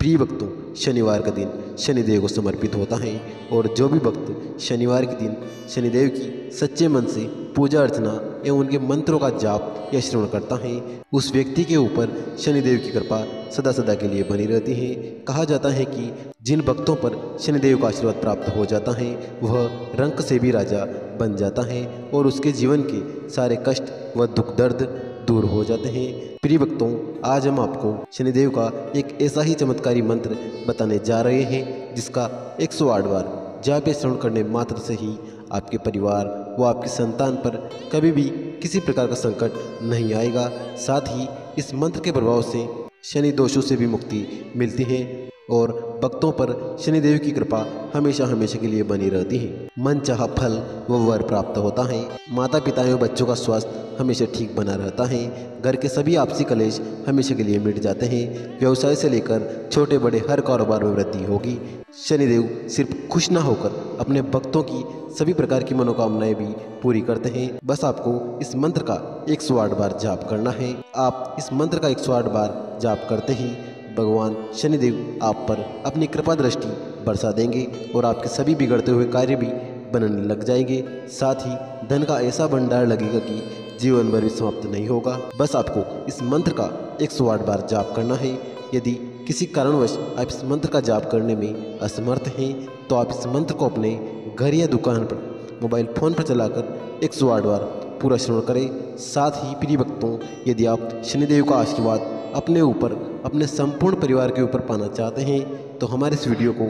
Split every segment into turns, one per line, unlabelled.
प्रिय भक्तों, शनिवार का दिन शनिदेव को समर्पित होता है और जो भी भक्त शनिवार के दिन शनिदेव की सच्चे मन से पूजा अर्चना एवं उनके मंत्रों का जाप या श्रवण करता है, उस व्यक्ति के ऊपर शनिदेव की कृपा सदा सदा के लिए बनी रहती है। कहा जाता है कि जिन भक्तों पर शनिदेव का आशीर्वाद प्राप्त हो जाता है वह रंक से भी राजा बन जाता है और उसके जीवन के सारे कष्ट व दुख दर्द दूर हो जाते हैं। प्रिय भक्तों, आज हम आपको शनिदेव का एक ऐसा ही चमत्कारी मंत्र बताने जा रहे हैं जिसका 108 बार जाप या श्रवण करने मात्र से ही आपके परिवार व आपकी संतान पर कभी भी किसी प्रकार का संकट नहीं आएगा। साथ ही इस मंत्र के प्रभाव से शनि दोषों से भी मुक्ति मिलती है और भक्तों पर शनिदेव की कृपा हमेशा हमेशा के लिए बनी रहती है। मन चाहा फल व वर प्राप्त होता है। माता पिता एवं बच्चों का स्वास्थ्य हमेशा ठीक बना रहता है। घर के सभी आपसी कलेश हमेशा के लिए मिट जाते हैं। व्यवसाय से लेकर छोटे बड़े हर कारोबार में वृद्धि होगी। शनिदेव सिर्फ खुश ना होकर अपने भक्तों की सभी प्रकार की मनोकामनाएं भी पूरी करते हैं। बस आपको इस मंत्र का 108 बार जाप करना है। आप इस मंत्र का 108 बार जाप करते ही भगवान शनिदेव आप पर अपनी कृपा दृष्टि बरसा देंगे और आपके सभी बिगड़ते हुए कार्य भी बनने लग जाएंगे। साथ ही धन का ऐसा भंडार लगेगा कि जीवन भर भी समाप्त नहीं होगा। बस आपको इस मंत्र का 108 बार जाप करना है। यदि किसी कारणवश आप इस मंत्र का जाप करने में असमर्थ हैं तो आप इस मंत्र को अपने घर या दुकान पर मोबाइल फ़ोन पर चलाकर 108 बार पूरा श्रवण करें। साथ ही प्रिय भक्तों, यदि आप शनिदेव का आशीर्वाद अपने ऊपर अपने संपूर्ण परिवार के ऊपर पाना चाहते हैं तो हमारे इस वीडियो को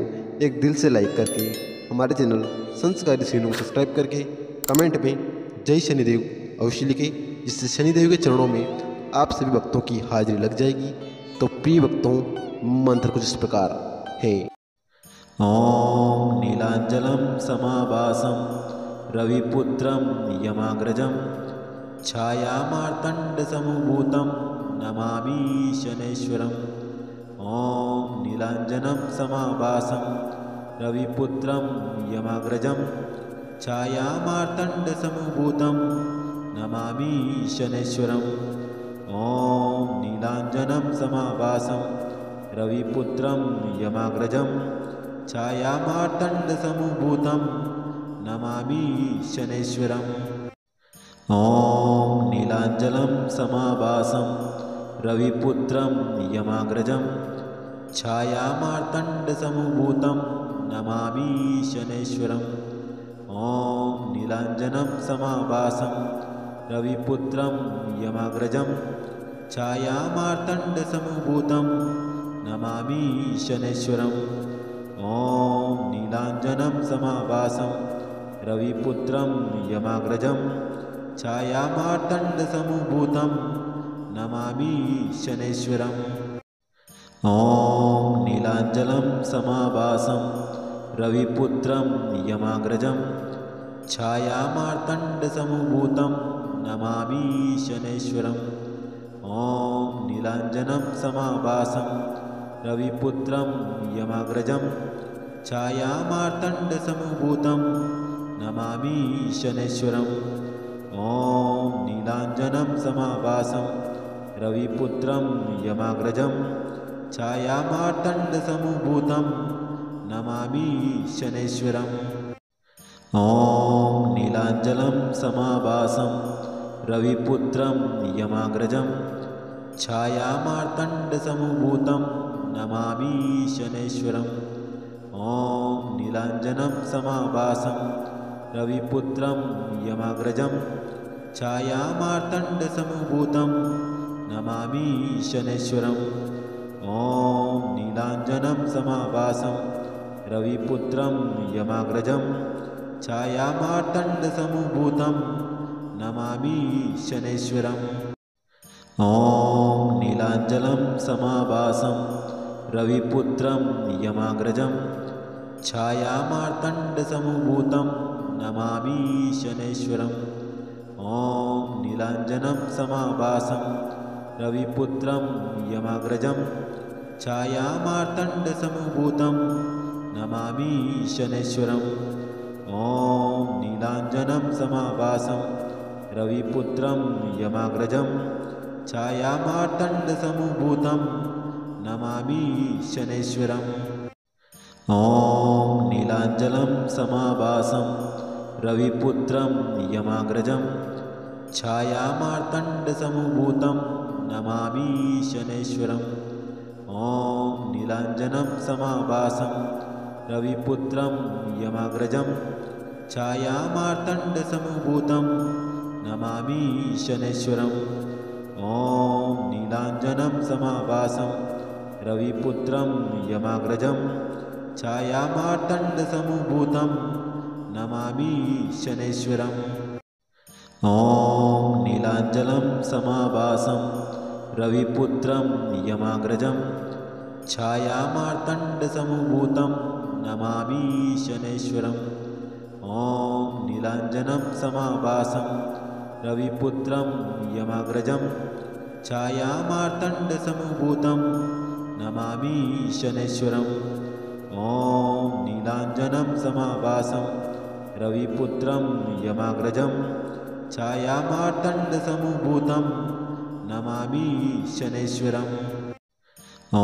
एक दिल से लाइक करके हमारे चैनल संस्कारी सीनू को सब्सक्राइब करके कमेंट में जय शनिदेव अवश्य लिखें, जिससे शनिदेव के चरणों में आप सभी भक्तों की हाजिरी लग जाएगी। तो प्रिय भक्तों, मंत्र कुछ इस प्रकार है।
ओम नीलांजलम समाभासम रविपुत्रम यमाग्रजम छायामार्तंड समूभूतम नमामि शनैश्वरम। ओम नीलांजनम समाभासम रविपुत्रम यमाग्रजम छायामार्तंड समूभूतम नमामि शनैश्वरम। ओम नीलांजनम समाभासम रविपुत्रम यमाग्रजम छायामार्तंड समूभूतम नमामि शनैश्वरम। ओम नीलांजलम समाभासम रविपुत्रम यमाग्रजम छायामार्तंड समूभूतम नमामि शनैश्वरम। ओम नीलांजनम समाभासम रविपुत्रम यमाग्रजम छायामार्तंड समूभूतम नमामि शनैश्वरम। ओम नीलांजनम समाभासम रविपुत्रम यमाग्रजम छायामार्तंड समूभूतम नमामि शनैश्वरम। ओम नीलांजलम समाभासम रविपुत्रम यमाग्रजम छायामार्तंड समूभूतम नमामि शनैश्वरम। ओम नीलांजनम समाभासम रविपुत्रम यमाग्रजम छायामार्तंड समूभूतम नमामि शनैश्वरम। ओम नीलांजनम समाभासम रविपुत्रम यमाग्रजम छायामार्तंड समूभूतम नमामि शनैश्वरम। ओम नीलांजलम समाभासम रविपुत्रम यमाग्रजम छायामार्तंड समूभूतम नमामि शनैश्वरम। ओम नीलांजनम समाभासम रविपुत्रम यमाग्रजम छायामार्तंड समूभूतम नमामि शनैश्वरम। ओम नीलांजनम समाभासम रविपुत्रम यमाग्रजम छायामार्तंड समूभूतम नमामि शनैश्वरम। ओम नीलांजलम समाभासम रविपुत्रम यमाग्रजम छायामार्तंड समूभूतम नमामि शनैश्वरम। ओम नीलांजनम समाभासम रविपुत्रम यमाग्रजम छायामार्तंड समूभूतम नमामि शनैश्वरम। ओम नीलांजनम समाभासम रविपुत्रम यमाग्रजम छायामार्तंड समूभूतम नमामि शनैश्वरम्। ॐ नीलाञ्जनं समाभासं रविपुत्रं यमाग्रजं छायामार्तण्डसमभूतं नमामि शनैश्वरम्। ॐ नीलाञ्जनं समाभासं रविपुत्रं यमाग्रजं छायामार्तण्डसमभूतं नमामि शनैश्वरम्। ॐ नीलाञ्जनं समाभासं रविपुत्रं यमाग्रजं छायामार्तण्डसमभूतं नमामि शनैश्वरम्। ॐ नीलाञ्जनं समाभासं रविपुत्रं यमाग्रजं छायामार्तण्डसमभूतं नमामि शनैश्वरम्। ॐ नीलाञ्जनं समाभासं रविपुत्रं यमाग्रजं छायामार्तण्डसमभूतं नमामि शनैश्वरम्। ॐ नीलाञ्जनं समाभासं रविपुत्रं यमाग्रजं छायामार्तण्डसमभूतं नमामि शनैश्वरम्। ॐ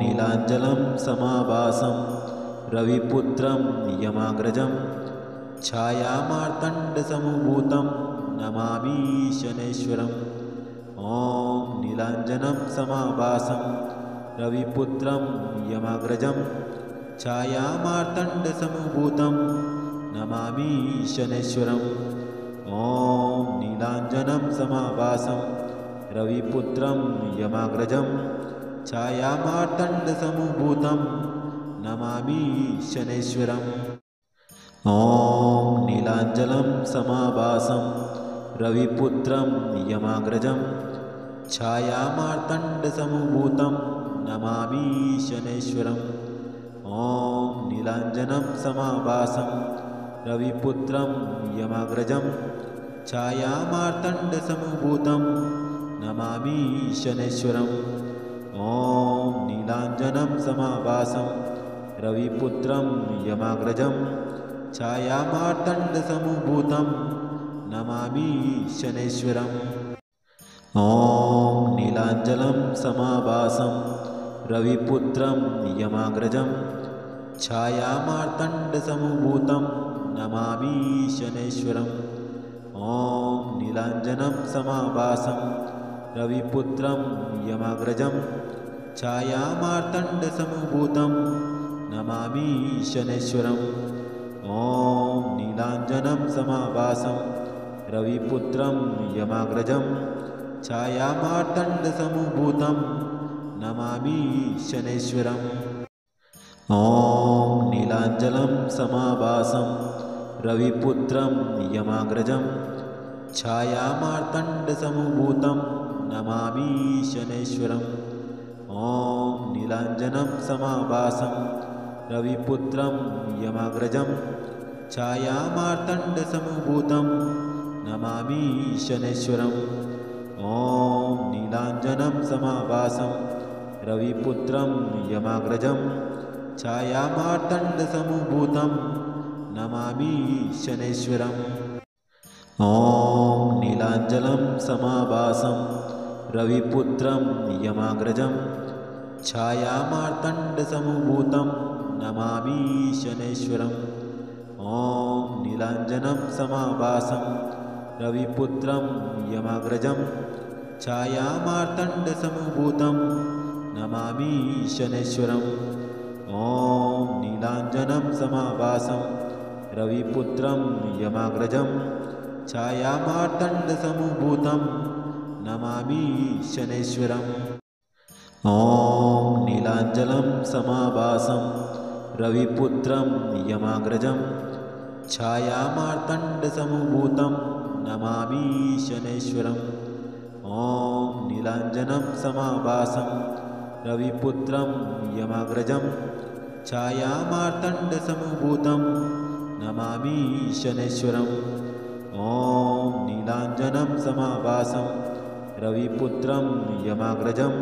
नीलाञ्जनं समाभासं रविपुत्रं यमाग्रजं छायामार्तण्डसमभूतं नमामि शनैश्वरम्। ॐ नीलाञ्जनं समाभासं रविपुत्रं यमाग्रजं छायामार्तण्डसमभूतं नमामि शनैश्वरम्। ॐ नीलाञ्जनं समाभासं रविपुत्रं यमाग्रजं छायामार्तण्डसमभूतं नमामि शनैश्वरम्। ॐ नीलाञ्जनं समाभासं रविपुत्रं यमाग्रजं छायामार्तण्डसमभूतं नमामि शनैश्वरम्। ॐ नीलाञ्जनं समाभासं रविपुत्रं यमाग्रजं छायामार्तण्डसमभूतं नमामि शनैश्वरम्। ॐ नीलाञ्जनं समाभासं रविपुत्रं यमाग्रजं छायामार्तण्डसमभूतं नमामि शनैश्वरम्। ॐ नीलाञ्जनं समाभासं रविपुत्रं यमाग्रजं छायामार्तण्डसमभूतं नमामि शनैश्वरम्। ॐ नीलाञ्जनं समाभासं रविपुत्रं यमाग्रजं छायामार्तण्डसमभूतं नमामि शनैश्वरम्। ॐ नीलाञ्जनं समाभासं रविपुत्रं यमाग्रजं छायामार्तण्डसमभूतं नमामि शनैश्वरम्। ॐ नीलाञ्जनं समाभासं रविपुत्रं यमाग्रजं छायामार्तण्डसमभूतं नमामि शनैश्वरम्। ॐ नीलाञ्जनं समाभासं रविपुत्रं यमाग्रजं छायामार्तण्डसमभूतं नमामि शनैश्वरम्। ॐ नीलाञ्जनं समाभासं रविपुत्रं यमाग्रजं छायामार्तण्डसमभूतं नमामि शनैश्वरम्। ॐ नीलाञ्जनं समाभासं रविपुत्रं यमाग्रजं छायामार्तण्डसमभूतं नमामि शनैश्वरम्। ॐ नीलाञ्जनं समाभासं रविपुत्रं यमाग्रजं छायामार्तण्डसमभूतं नमामि शनैश्वरम्। ॐ नीलाञ्जनं समाभासं रविपुत्रं यमाग्रजं छायामार्तण्डसमभूतं नमामि शनैश्वरम्। ॐ नीलाञ्जनं समाभासं रविपुत्रं यमाग्रजं छायामार्तण्डसमभूतं नमामि शनैश्वरम्। ॐ नीलाञ्जनं समाभासं रविपुत्रं यमाग्रजं छायामार्तण्डसमभूतं नमामि शनैश्वरम्। ॐ नीलाञ्जनं समाभासं रविपुत्रं यमाग्रजं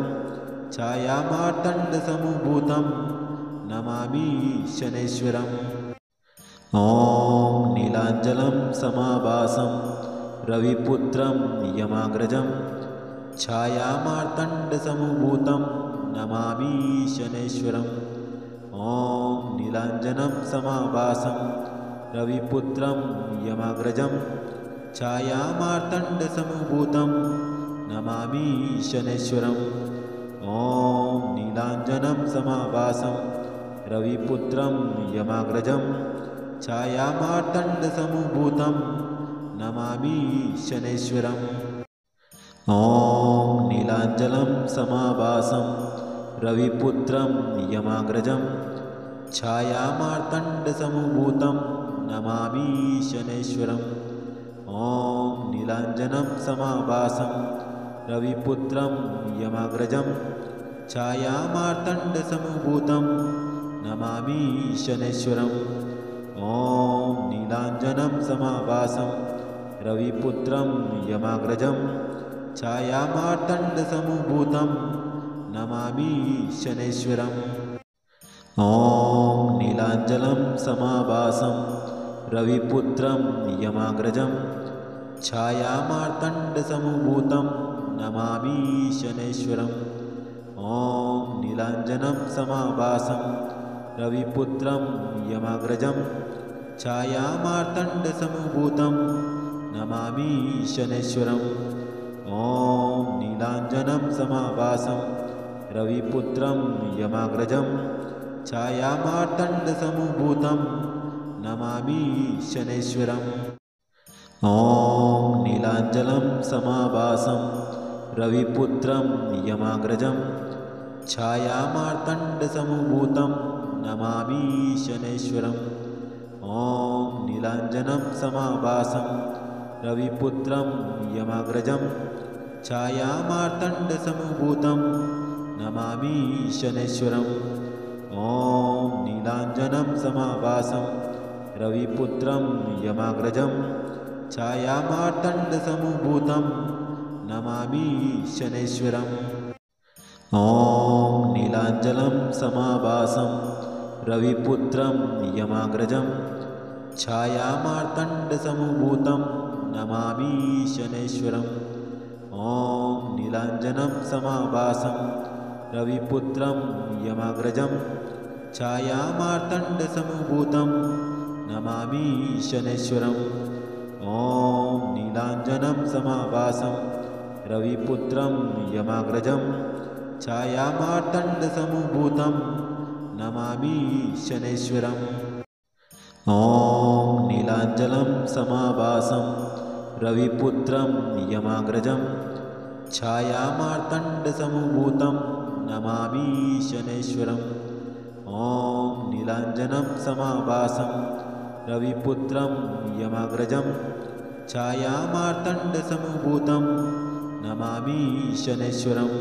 छायामार्तण्डसमभूतं नमामि शनैश्वरम्। ॐ नीलाञ्जनं समाभासं रविपुत्रं यमाग्रजं छायामार्तण्डसमभूतं नमामि शनैश्वरम्। ॐ नीलाञ्जनं समाभासं रविपुत्रं यमाग्रजं छायामार्तण्डसमभूतं नमामि शनैश्वरम्। ॐ नीलाञ्जनं समाभासं रविपुत्रं यमाग्रजं छायामार्तण्डसमभूतं नमामि शनैश्वरम्। ॐ नीलाञ्जनं समाभासं रविपुत्रं यमाग्रजं छायामार्तण्डसमभूतं नमामि शनैश्वरम्। ॐ नीलाञ्जनं समाभासं रविपुत्रं यमाग्रजं छायामार्तण्डसमभूतं नमामि शनैश्वरम्। ॐ नीलाञ्जनं समाभासं रविपुत्रं यमाग्रजं छायामार्तण्डसमभूतं नमामि शनैश्वरम्। ॐ नीलाञ्जनं समाभासं रविपुत्रं यमाग्रजं छायामार्तण्डसमभूतं नमामि शनैश्वरम्। ॐ नीलाञ्जनं समाभासं रविपुत्रं यमाग्रजं छायामार्तण्डसमभूतं नमामि शनैश्वरम्। ॐ नीलाञ्जनं समाभासं रविपुत्रं यमाग्रजं छायामार्तण्डसमभूतं नमामि शनैश्वरम्। ॐ नीलाञ्जनं समाभासं रविपुत्रं यमाग्रजं छायामार्तण्डसमभूतं नमामि शनैश्वरम्। ॐ नीलाञ्जनं समाभासं रविपुत्रं यमाग्रजं छायामार्तण्डसमभूतं नमामि शनैश्वरम्। ॐ नीलाञ्जनं समाभासं रविपुत्रं यमाग्रजं छायामार्तण्डसमभूतं नमामि शनैश्वरम्। ॐ नीलाञ्जनं समाभासं रविपुत्रं यमाग्रजं छायामार्तण्डसमभूतं नमामि शनैश्वरम्। ॐ नीलाञ्जनं समाभासं रविपुत्रं यमाग्रजं छायामार्तण्डसमभूतं नमामि शनैश्वरम्। ॐ नीलाञ्जनं समाभासं रविपुत्रं यमाग्रजं छायामार्तण्डसमभूतं नमामि शनैश्वरम्। ॐ नीलाञ्जनं समाभासं रविपुत्रं यमाग्रजं छायामार्तण्डसमभूतं नमामि शनैश्वरम्। ॐ नीलाञ्जनं समाभासं रविपुत्रं यमाग्रजं छायामार्तण्डसमभूतं नमामि शनैश्वरम्।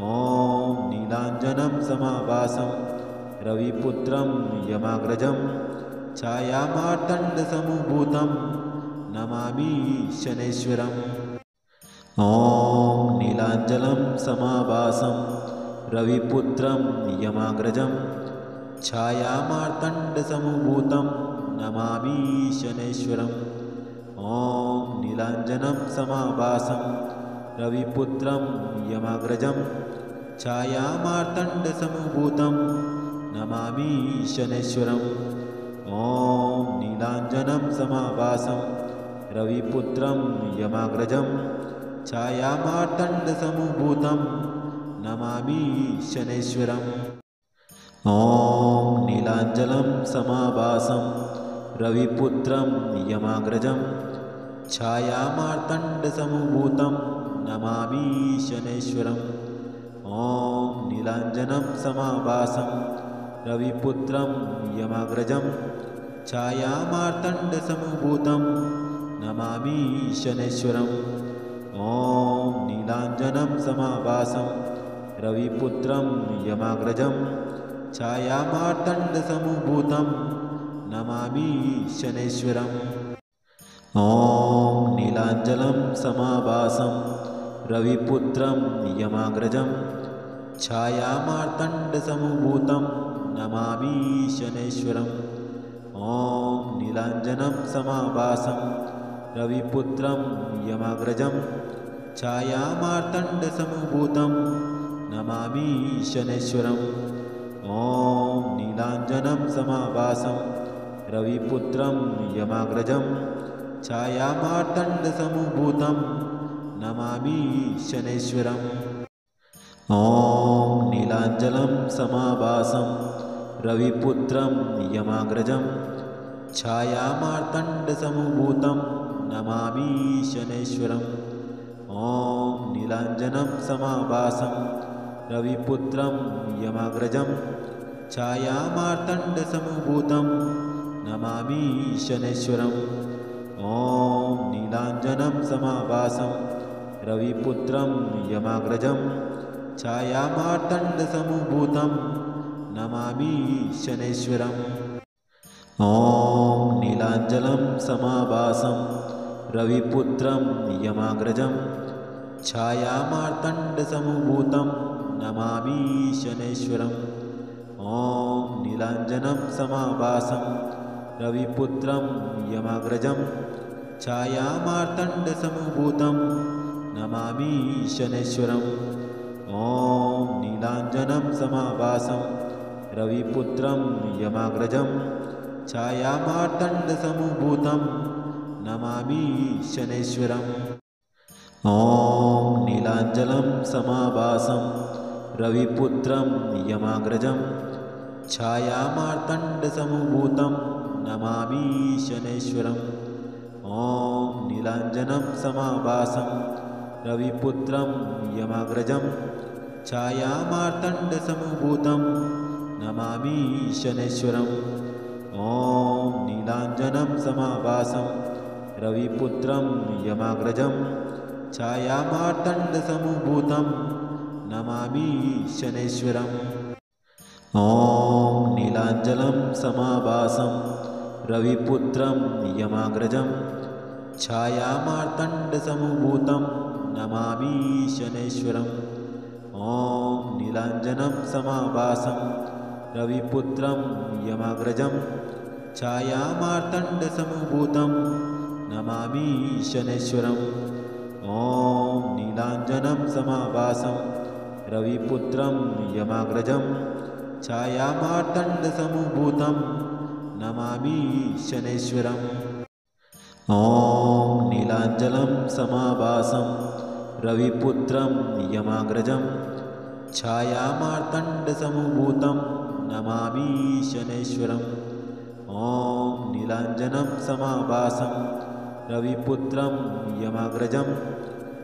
ॐ नीलाञ्जनं समाभासं रविपुत्रं यमाग्रजं छायामार्तण्डसमभूतं नमामि शनैश्वरम्। ॐ नीलाञ्जनं समाभासं रविपुत्रं यमाग्रजं छायामार्तण्डसमभूतं नमामि शनैश्वरम्। ॐ नीलाञ्जनं समाभासं रविपुत्रं यमाग्रजं छायामार्तण्डसमभूतं नमामि शनैश्वरम्। ॐ नीलाञ्जनं समाभासं रविपुत्रं यमाग्रजं छायामार्तण्डसमभूतं नमामि शनैश्वरम्। ॐ नीलाञ्जनं समाभासं रविपुत्रं यमाग्रजं छायामार्तण्डसमभूतं नमामि शनैश्वरम्। ॐ नीलाञ्जनं समाभासं रविपुत्रं यमाग्रजं छायामार्तण्डसमभूतं नमामि शनैश्वरम्। ॐ नीलाञ्जनं समाभासं रविपुत्रं यमाग्रजं छायामार्तण्डसमभूतं नमामि शनैश्वरम्। ॐ नीलाञ्जनं समाभासं रविपुत्रं यमाग्रजं छायामार्तण्डसमभूतं नमामि शनैश्वरम्। ॐ नीलाञ्जनं समाभासं रविपुत्रं यमाग्रजं छायामार्तण्डसमभूतं नमामि शनैश्वरम्। ॐ नीलाञ्जनं समाभासं रविपुत्रं यमाग्रजं छायामार्तण्डसमभूतं नमामि शनैश्वरम्। ॐ नीलाञ्जनं समाभासं रविपुत्रं यमाग्रजं छायामार्तण्डसमभूतं नमामि शनैश्वरम्। ॐ नीलाञ्जनं समाभासं रविपुत्रं यमाग्रजं छायामार्तण्डसमभूतं नमामि शनैश्वरम्। ॐ नीलाञ्जनं समाभासं रविपुत्रं यमाग्रजं छायामार्तण्डसमभूतं नमामि शनैश्वरम्। ॐ नीलाञ्जनं समाभासं रविपुत्रं यमाग्रजं छायामार्तण्डसमभूतं नमामि शनैश्वरम्। ॐ नीलाञ्जनं समाभासं रविपुत्रं यमाग्रजं छायामार्तण्डसमभूतं नमामि शनैश्वरम्। ॐ नीलाञ्जनं समाभासं रविपुत्रं यमाग्रजं छायामार्तण्डसमभूतं नमामि शनैश्वरम्। ॐ नीलाञ्जनं समाभासं रविपुत्रं यमाग्रजं छायामार्तण्डसमभूतं नमामि शनैश्वरम्। ॐ नीलाञ्जनं समाभासं रविपुत्रं यमाग्रजं छायामार्तण्डसमभूतं नमामि शनैश्वरम्। ॐ नीलाञ्जनं समाभासं रविपुत्रं यमाग्रजं छायामार्तण्डसमभूतं नमामि शनैश्वरम्। ॐ नीलाञ्जनं समाभासं रविपुत्रं यमाग्रजं छायामार्तण्डसमभूतं नमामि शनैश्वरम्। ॐ नीलाञ्जनं समाभासं रविपुत्रं यमाग्रजं छायामार्तण्डसमभूतं नमामि शनैश्वरम्। ॐ नीलाञ्जनं समाभासं रविपुत्रं यमाग्रजं छायामार्तण्डसमभूतं नमामि शनैश्वरम्। ॐ नीलाञ्जनं समाभासं रविपुत्रं यमाग्रजं छायामार्तण्डसमभूतं नमामि शनैश्वरम्। ॐ नीलाञ्जनं समाभासं रविपुत्रं यमाग्रजं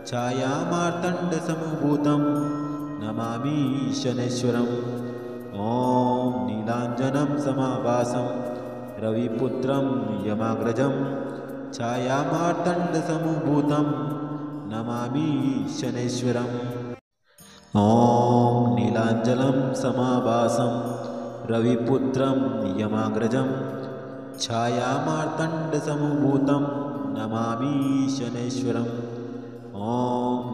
छायामार्तण्डसमभूतं नमामि शनैश्वरम्। ॐ नीलाञ्जनं समाभासं रविपुत्रं यमाग्रजं छायामार्तण्डसमभूतं नमामि शनैश्वरम्। ॐ नीलाञ्जनं समाभासं रविपुत्रं यमाग्रजं छायामार्तण्डसमभूतं नमामि शनैश्वरम्। ॐ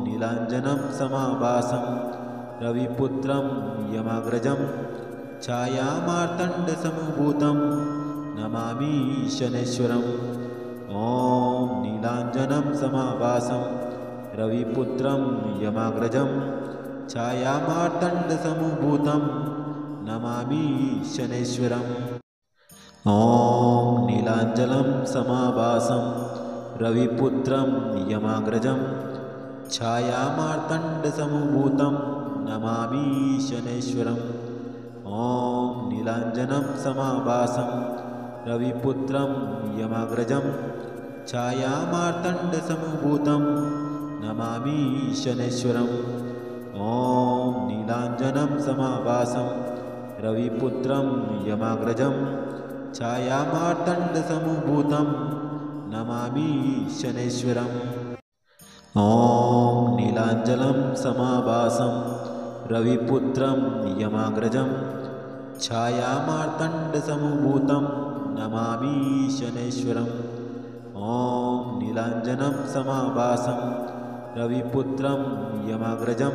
नीलाञ्जनं समाभासं रविपुत्रं यमाग्रजं छायामार्तण्डसमभूतं नमामि शनैश्वरम्। ॐ नीलाञ्जनं समाभासं रविपुत्रं यमाग्रजं छायामार्तण्डसमभूतं नमामि शनैश्वरम्। ॐ नीलाञ्जनं समाभासं रविपुत्रं यमाग्रजं छायामार्तण्डसमभूतं नमामि शनैश्वरम्। ॐ नीलाञ्जनं समाभासं रविपुत्रं यमाग्रजं छायामार्तण्डसमभूतं नमामि शनैश्वरम्। ॐ नीलाञ्जनं समाभासं रविपुत्रं यमाग्रजं छायामार्तण्डसमभूतं नमामि शनैश्वरम्। ॐ नीलाञ्जनं समाभासं रविपुत्रं यमाग्रजं छायामार्तण्डसमभूतं नमामि शनैश्वरम्। ॐ नीलाञ्जनं समाभासं रविपुत्रं यमाग्रजं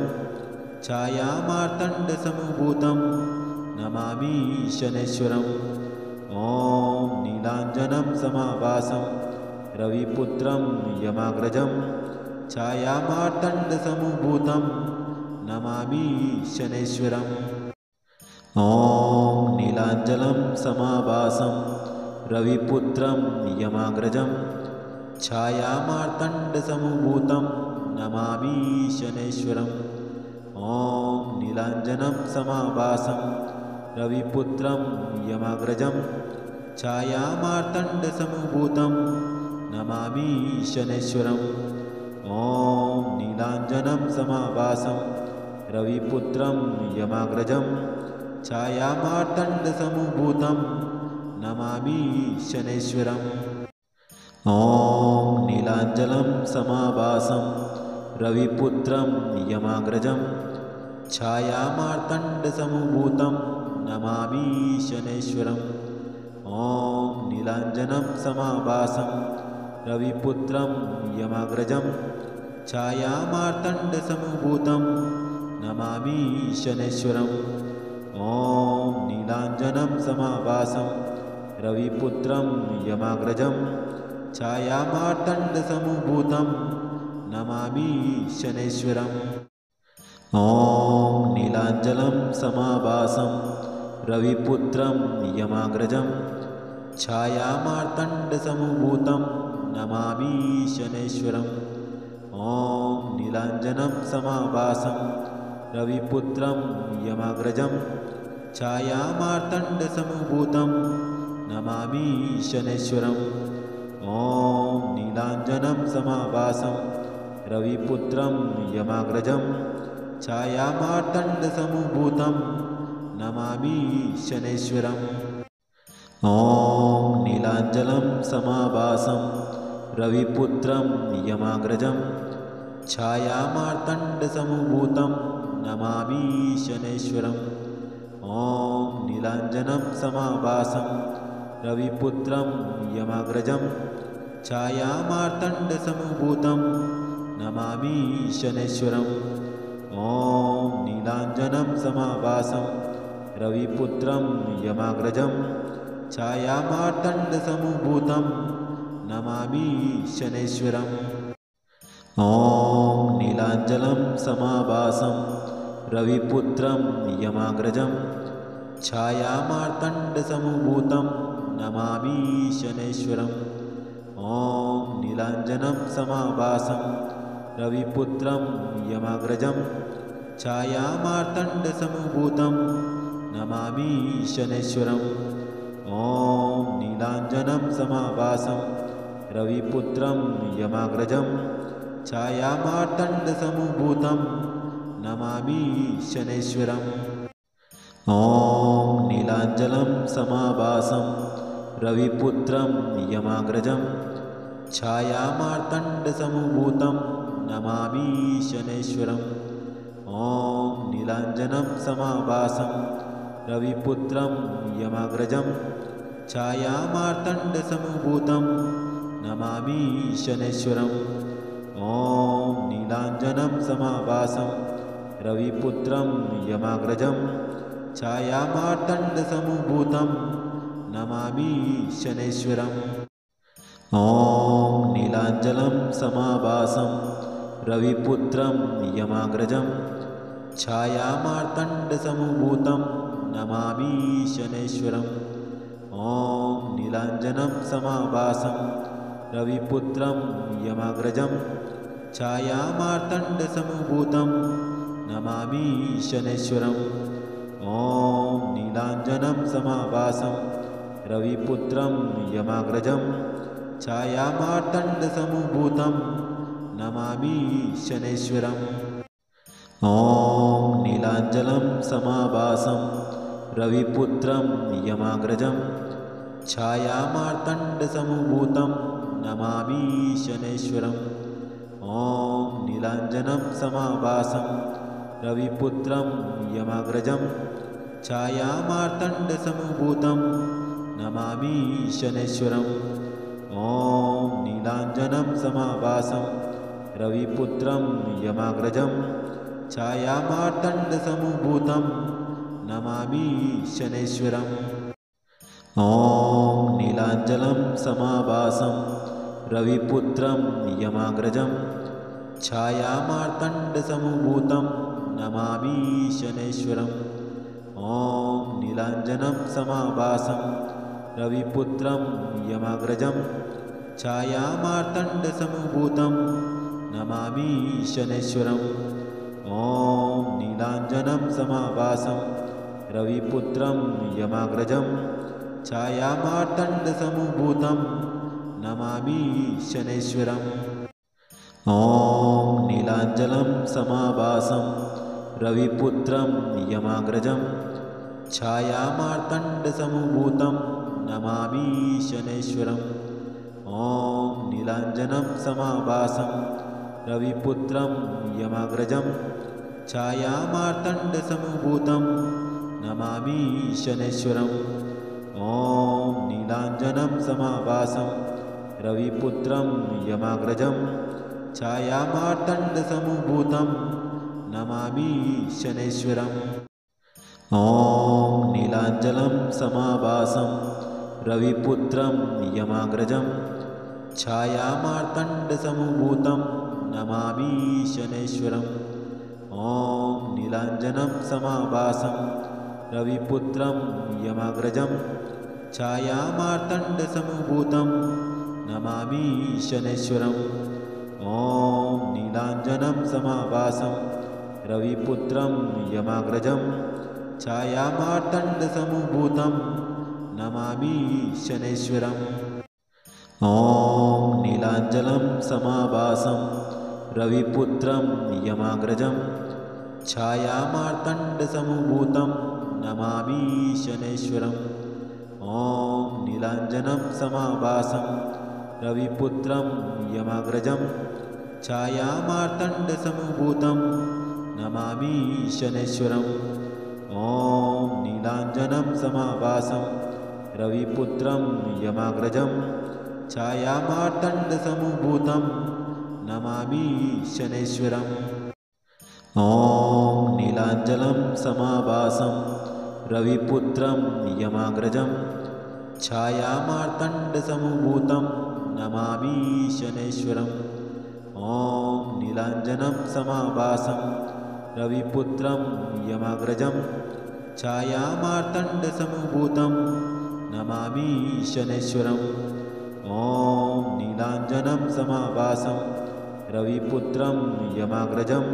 छायामार्तण्डसमभूतं नमामि शनैश्वरम्। ॐ नीलाञ्जनं समाभासं रविपुत्रं यमाग्रजं छायामार्तण्डसमुभूतं नमामि शनैश्वरम्। ॐ नीलाञ्जनं समाभासं रविपुत्रं यमाग्रजं छायामार्तण्डसमुभूतं नमामि शनैश्वरम्। ॐ नीलाञ्जनं समाभासं रविपुत्रं यमाग्रजं छायामार्तण्डसमुभूतं नमामि शनैश्वरम्। ॐ नीलाञ्जनं समाभासं रविपुत्रं यमाग्रजं छायामार्तण्डसमुभूतं नमामि शनैश्वरम्। ॐ नीलाञ्जनं समाभासं रविपुत्रं यमाग्रजं छायामार्तण्डसमुभूतं नमामि शनैश्वरम्। ॐ नीलाञ्जनं समाभासं रविपुत्रं यमाग्रजं छायामार्तण्डसमुभूतं नमामि शनैश्वरम्। ॐ नीलाञ्जनं समाभासं रविपुत्रं यमाग्रजं छायामार्तण्डसमुभूतं नमामि शनैश्वरम्। ॐ नीलाञ्जनं समाभासं रविपुत्रं यमाग्रजं छायामार्तण्डसमुभूतं नमामि शनैश्वरम्। ॐ नीलाञ्जनं समाभासं रविपुत्रं यमाग्रजं छायामार्तण्डसमुभूतं नमामि शनैश्वरम्। ॐ नीलाञ्जनं समाभासं रविपुत्रं यमाग्रजं छायामार्तण्डसमुभूतं नमामि शनैश्वरम्। ॐ नीलाञ्जनं समाभासं रविपुत्रं यमाग्रजं छायामार्तण्डसमुभूतं नमामि शनैश्वरम्। ॐ नीलाञ्जनं समाभासं रविपुत्रं यमाग्रजं छायामार्तण्डसमुभूतं नमामि शनैश्वरम्। ॐ नीलाञ्जनं समाभासं रविपुत्रं यमाग्रजं छायामार्तण्डसमुभूतं नमामि शनैश्वरम्। ॐ नीलाञ्जनं समाभासं रविपुत्रं यमाग्रजं छायामार्तण्डसमुभूतं नमामि शनैश्वरम्। ॐ नीलाञ्जनं समाभासं रविपुत्रं यमाग्रजं छायामार्तण्डसमुभूतं नमामि शनैश्वरम्। ॐ नीलाञ्जनं समाभासं रविपुत्रं यमाग्रजं छायामार्तण्डसमुभूतं नमामि शनैश्वरम्। ॐ नीलाञ्जनं समाभासं रविपुत्रं यमाग्रजं छायामार्तण्डसमुभूतं नमामि शनैश्वरम्। ॐ नीलाञ्जनं समाभासं रविपुत्रं यमाग्रजं छायामार्तण्डसमुभूतं नमामि शनैश्वरम्। ॐ नीलाञ्जनं समाभासं रविपुत्रं यमाग्रजं छायामार्तण्डसमुभूतं नमामि शनैश्वरम्। ॐ नीलाञ्जनं समाभासं रविपुत्रं यमाग्रजं छायामार्तण्डसमुभूतं नमामि शनैश्वरम्। ॐ नीलाञ्जनं समाभासं रविपुत्रं यमाग्रजं छायामार्तण्डसमुभूतं नमामि शनैश्वरम्। ॐ नीलाञ्जनं समाभासं रविपुत्रं यमाग्रजं छायामार्तण्डसमुभूतं नमामि शनैश्वरम्। ॐ नीलाञ्जनं समाभासं रविपुत्रं यमाग्रजं छायामार्तण्डसमुभूतं नमामि शनैश्वरम्। ॐ नीलाञ्जनं समाभासं रविपुत्रं यमाग्रजं छायामार्तण्डसमुभूतं नमामि शनैश्वरम्। ॐ नीलाञ्जनं समाभासं रविपुत्रं यमाग्रजं छायामार्तण्डसमुभूतं नमामि शनैश्वरम्। ॐ नीलाञ्जनं समाभासं रविपुत्रं यमाग्रजं छायामार्तण्डसमभूतं नमामि शनैश्वरम्। ॐ नीलाञ्जनं समाभासं रविपुत्रं यमाग्रजं छायामार्तण्डसमभूतं नमामि शनैश्वरम्। ॐ नीलाञ्जनं समाभासं रविपुत्रं यमाग्रजं छायामार्तण्डसमभूतं नमामि शनैश्वरम्। ॐ नीलाञ्जनं समाभासं रविपुत्रं यमाग्रजं छायामार्तण्डसमभूतं नमामि शनैश्वरम्। ॐ नीलाञ्जनं समाभासं रविपुत्रं यमाग्रजं छायामार्तण्डसमभूतं नमामि शनैश्वरम्। ॐ नीलाञ्जनं समाभासं रविपुत्रं यमाग्रजं छायामार्तण्डसमभूतं नमामि शनैश्वरम्। ॐ नीलाञ्जनं समाभासं रविपुत्रं यमाग्रजं छायामार्तण्डसमभूतं नमामि शनैश्वरम्। ॐ नीलाञ्जनं समाभासं रविपुत्रं यमाग्रजं छायामार्तण्डसमभूतं नमामि शनैश्वरम्। ॐ नीलाञ्जनं समाभासं रविपुत्रं यमाग्रजं छायामार्तण्डसमभूतं नमामि शनैश्वरम्। ॐ नीलाञ्जनं समाभासं रविपुत्रं यमाग्रजं छायामार्तण्डसमभूतं नमामि शनैश्वरम्। ॐ नीलाञ्जनं समाभासं रविपुत्रं यमाग्रजं छायामार्तण्डसमभूतं नमामि शनैश्वरम्। ॐ नीलाञ्जनं समाभासं रविपुत्रं यमाग्रजं छायामार्तण्डसमभूतं नमामि शनैश्वरम्। ॐ नीलाञ्जनं समाभासं रविपुत्रं यमाग्रजं छायामार्तण्डसमभूतं नमामि शनैश्वरम्। ॐ नीलाञ्जनं समाभासं रविपुत्रं यमाग्रजं छायामार्तण्डसमभूतं नमामि शनैश्वरम्। ॐ नीलाञ्जनं समाभासं रविपुत्रं यमाग्रजं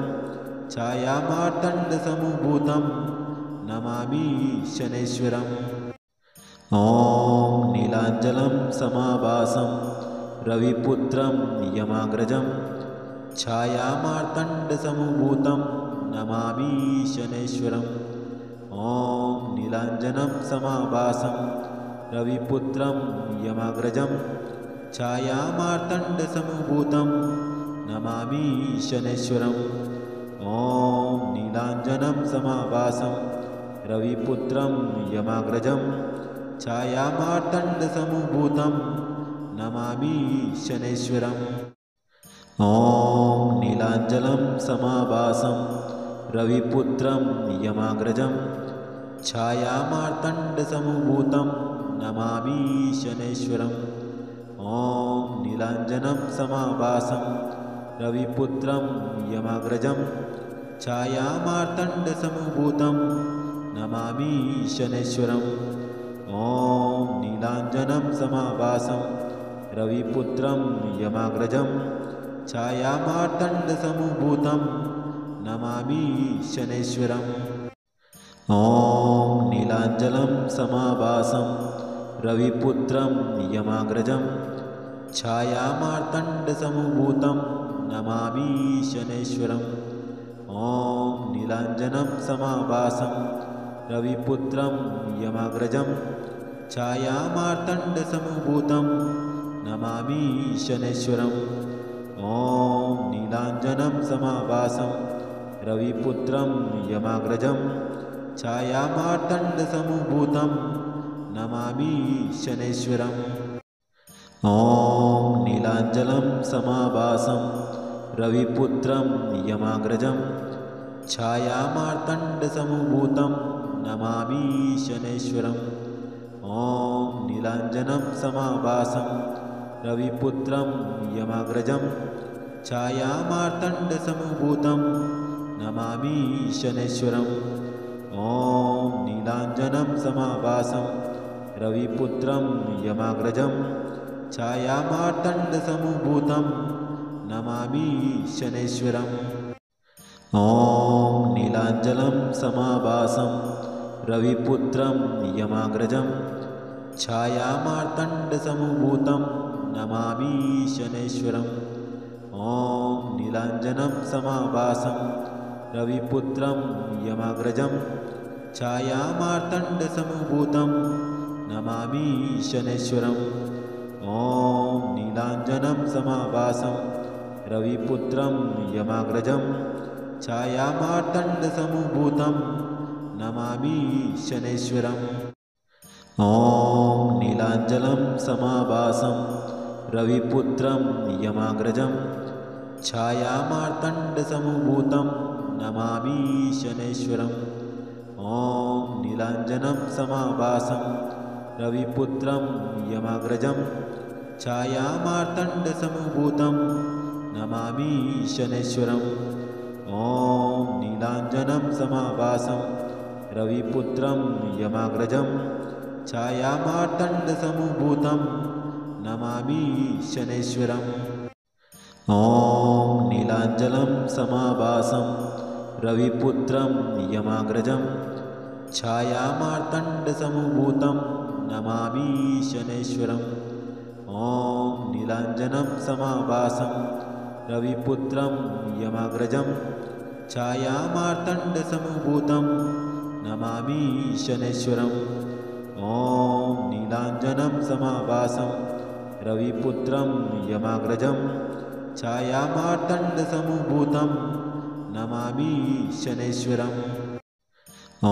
छायामार्तण्डसमभूतं नमामि शनैश्वरम्। ॐ नीलाञ्जनं समाभासं रविपुत्रं यमाग्रजं छायामार्तण्डसमभूतं नमामि शनैश्वरम्। ॐ नीलाञ्जनं समाभासं रविपुत्रं यमाग्रजं छायामार्तण्डसमभूतं नमामि शनैश्वरम्। ॐ नीलाञ्जनं समाभासं रविपुत्रं यमाग्रजं छायामार्तण्डसमभूतं नमामि शनैश्वरम्। ॐ नीलाञ्जनं समाभासं रविपुत्रं यमाग्रजं छायामार्तण्डसमभूतं नमामि शनैश्वरम्। ॐ नीलाञ्जनं समाभासं रविपुत्रं यमाग्रजं छायामार्तण्डसमभूतं नमामि शनैश्वरम्। ॐ नीलाञ्जनं समाभासं रविपुत्रं यमाग्रजं छायामार्तण्डसमभूतं नमामि शनैश्वरम्। ॐ नीलाञ्जनं समाभासं रविपुत्रं यमाग्रजं छायामार्तण्डसमभूतं नमामि शनैश्वरम्। ॐ नीलाञ्जनं समाभासं रविपुत्रं यमाग्रजं छायामार्तण्डसमभूतं नमामि शनैश्वरम्। ॐ नीलाञ्जनं समाभासं रविपुत्रं यमाग्रजं छायामार्तण्डसमभूतं नमामि शनैश्वरम्। ॐ नीलाञ्जनं समाभासं रविपुत्रं यमाग्रजं छायामार्तण्डसमभूतं नमामि शनैश्वरम्। ॐ नीलाञ्जनं समाभासं रविपुत्रं यमाग्रजं छायामार्तण्डसमभूतं नमामि शनैश्वरम्। ॐ नीलाञ्जनं समाभासं रविपुत्रं यमाग्रजं छायामार्तण्डसमभूतं नमामि शनैश्वरम्। ॐ नीलाञ्जनं समाभासं रविपुत्रं यमाग्रजं छायामार्तण्डसमभूतं नमामि शनैश्वरम्। ॐ नीलाञ्जनं समाभासं रविपुत्रं यमाग्रजं छायामार्तण्डसमभूतं नमामि शनैश्वरम्। ॐ नीलाञ्जनं समाभासं रविपुत्रं यमाग्रजं छायामार्तण्डसमभूतं नमामि शनैश्वरम्। ॐ नीलाञ्जनं समाभासं रविपुत्रं यमाग्रजं छायामार्तण्डसमभूतं नमामि शनैश्वरम्। ॐ नीलाञ्जनं समाभासं रविपुत्रं यमाग्रजं छायामार्तण्डसमभूतं नमामि शनैश्वरम्। ॐ नीलाञ्जनं समाभासं रविपुत्रं यमाग्रजं छायामार्तण्डसमभूतं नमामि शनैश्वरम्। ॐ नीलाञ्जनं समाभासं रविपुत्रं यमाग्रजं छायामार्तण्डसमभूतं नमामि शनैश्वरम्। ॐ नीलाञ्जनं समाभासं रविपुत्रं यमाग्रजं छायामार्तण्डसमभूतं नमामि शनैश्वरम्। ॐ नीलाञ्जनं समाभासं रविपुत्रं यमाग्रजं छायामार्तण्डसमभूतं नमामि शनैश्वरम्। ॐ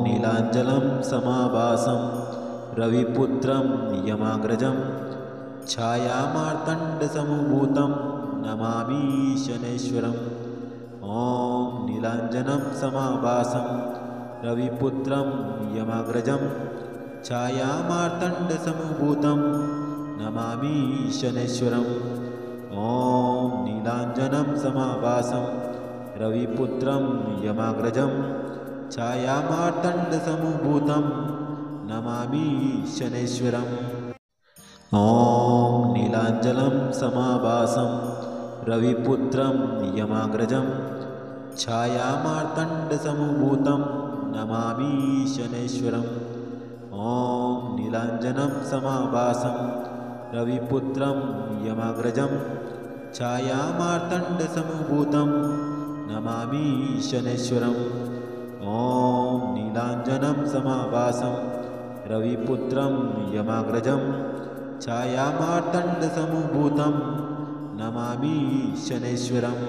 नीलाञ्जनं समाभासं रविपुत्रं यमाग्रजं छायामार्तण्डसमभूतं नमामि शनैश्वरम्। ॐ नीलाञ्जनं समाभासं रविपुत्रं यमाग्रजं छायामार्तण्डसमभूतं नमामि शनैश्वरम्। ॐ नीलाञ्जनं समाभासं रविपुत्रं यमाग्रजं छायामार्तण्डसमभूतं नमामि शनैश्वरम्। ॐ नीलाञ्जनं समाभासं रविपुत्रं यमाग्रजं छायामार्तण्डसमभूतं नमामि शनैश्वरम्। ॐ नीलाञ्जनं समाभासं रविपुत्रं यमाग्रजं छायामार्तण्डसमभूतं नमामि शनैश्वरम्। ॐ नीलाञ्जनं समाभासं रविपुत्रं यमाग्रजं छायामार्तण्डसमभूतं नमामि शनैश्वरम्।